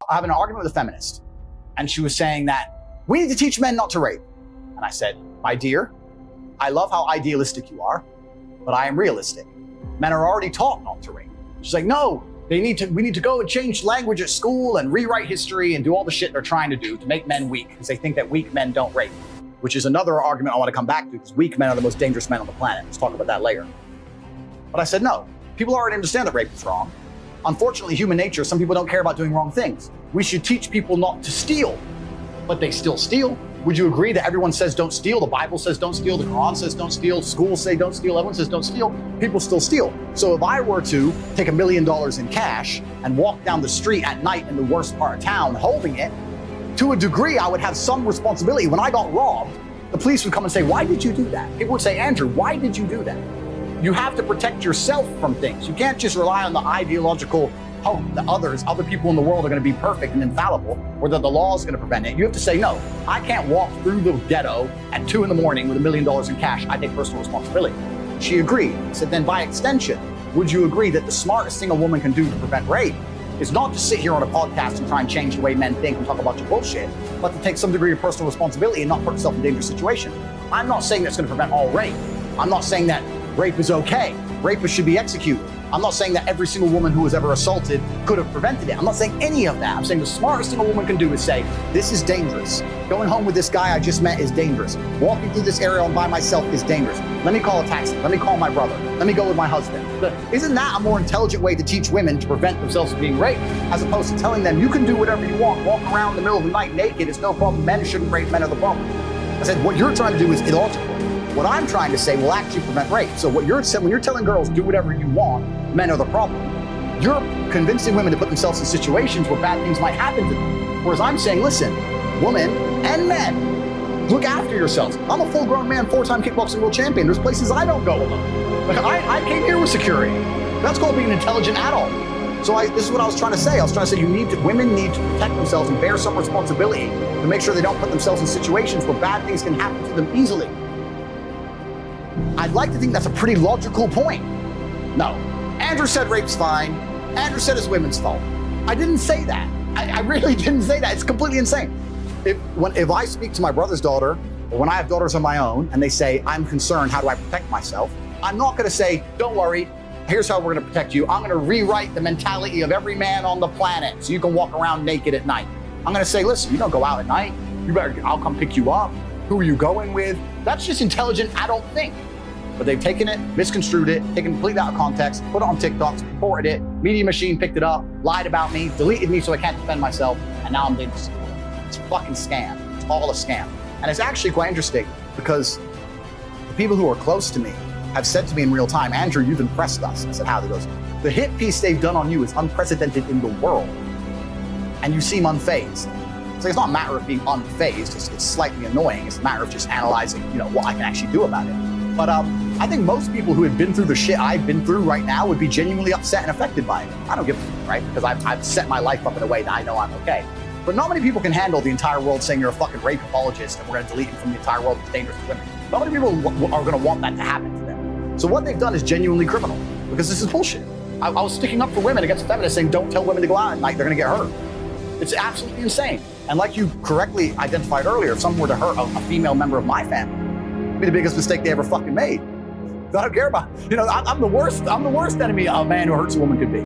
I have an argument with a feminist, and she was saying that we need to teach men not to rape. And I said, my dear, I love how idealistic you are, but I am realistic. Men are already taught not to rape. She's like, no, we need to go and change language at school and rewrite history and do all the shit they're trying to do to make men weak, because they think that weak men don't rape, which is another argument I want to come back to, because weak men are the most dangerous men on the planet. Let's talk about that later. But I said, no, people already understand that rape is wrong. Unfortunately, human nature, some people don't care about doing wrong things. We should teach people not to steal, but they still steal. Would you agree that everyone says don't steal? The Bible says don't steal, the Quran says don't steal, schools say don't steal, everyone says don't steal, people still steal. So if I were to take $1 million in cash and walk down the street at night in the worst part of town holding it, to a degree I would have some responsibility. When I got robbed, the police would come and say, why did you do that? People would say, Andrew, why did you do that? You have to protect yourself from things. You can't just rely on the ideological hope that other people in the world are going to be perfect and infallible, or that the law is going to prevent it. You have to say, no, I can't walk through the ghetto at 2 a.m. with $1 million in cash. I take personal responsibility. She agreed. I said, then by extension, would you agree that the smartest thing a woman can do to prevent rape is not to sit here on a podcast and try and change the way men think and talk about your bullshit, but to take some degree of personal responsibility and not put yourself in a dangerous situation? I'm not saying that's going to prevent all rape. I'm not saying that rape is okay. Rapists should be executed. I'm not saying that every single woman who was ever assaulted could have prevented it. I'm not saying any of that. I'm saying the smartest thing a woman can do is say, this is dangerous. Going home with this guy I just met is dangerous. Walking through this area by myself is dangerous. Let me call a taxi. Let me call my brother. Let me go with my husband. Isn't that a more intelligent way to teach women to prevent themselves from being raped, as opposed to telling them you can do whatever you want, walk around in the middle of the night naked, it's no problem, men shouldn't rape, men are the problem? I said, what you're trying to do is illogical. What I'm trying to say will actually prevent rape. So what you're saying, when you're telling girls do whatever you want, men are the problem, you're convincing women to put themselves in situations where bad things might happen to them. Whereas I'm saying, listen, women and men, look after yourselves. I'm a full-grown man, 4-time kickboxing world champion. There's places I don't go alone. Like I came here with security. That's called being an intelligent adult. So this is what I was trying to say. I was trying to say women need to protect themselves and bear some responsibility to make sure they don't put themselves in situations where bad things can happen to them easily. I'd like to think that's a pretty logical point. No, Andrew said rape's fine. Andrew said it's women's fault. I didn't say that. I really didn't say that. It's completely insane. If I speak to my brother's daughter, or when I have daughters of my own, and they say, I'm concerned, how do I protect myself? I'm not gonna say, don't worry, here's how we're gonna protect you. I'm gonna rewrite the mentality of every man on the planet so you can walk around naked at night. I'm gonna say, listen, you don't go out at night. I'll come pick you up. Who are you going with? That's just intelligent adult think. But they've taken it, misconstrued it, taken it completely out of context, put it on TikTok, reported it, Media Machine picked it up, lied about me, deleted me so I can't defend myself, and now I'm dangerous. It's a fucking scam. It's all a scam. And it's actually quite interesting because the people who are close to me have said to me in real time, Andrew, you've impressed us. I said, how? He goes, the hit piece they've done on you is unprecedented in the world, and you seem unfazed. So it's not a matter of being unfazed, it's slightly annoying. It's a matter of just analyzing, what I can actually do about it. But I think most people who have been through the shit I've been through right now would be genuinely upset and affected by it. I don't give a fuck, right? Because I've set my life up in a way that I know I'm okay. But not many people can handle the entire world saying you're a fucking rape apologist and we're gonna delete you from the entire world, it's dangerous to women. Not many people are gonna want that to happen to them. So what they've done is genuinely criminal, because this is bullshit. I was sticking up for women against feminists saying don't tell women to go out at night, they're gonna get hurt. It's absolutely insane. And like you correctly identified earlier, if someone were to hurt a female member of my family, it'd be the biggest mistake they ever fucking made. I don't care about, I'm the worst enemy a man who hurts a woman could be.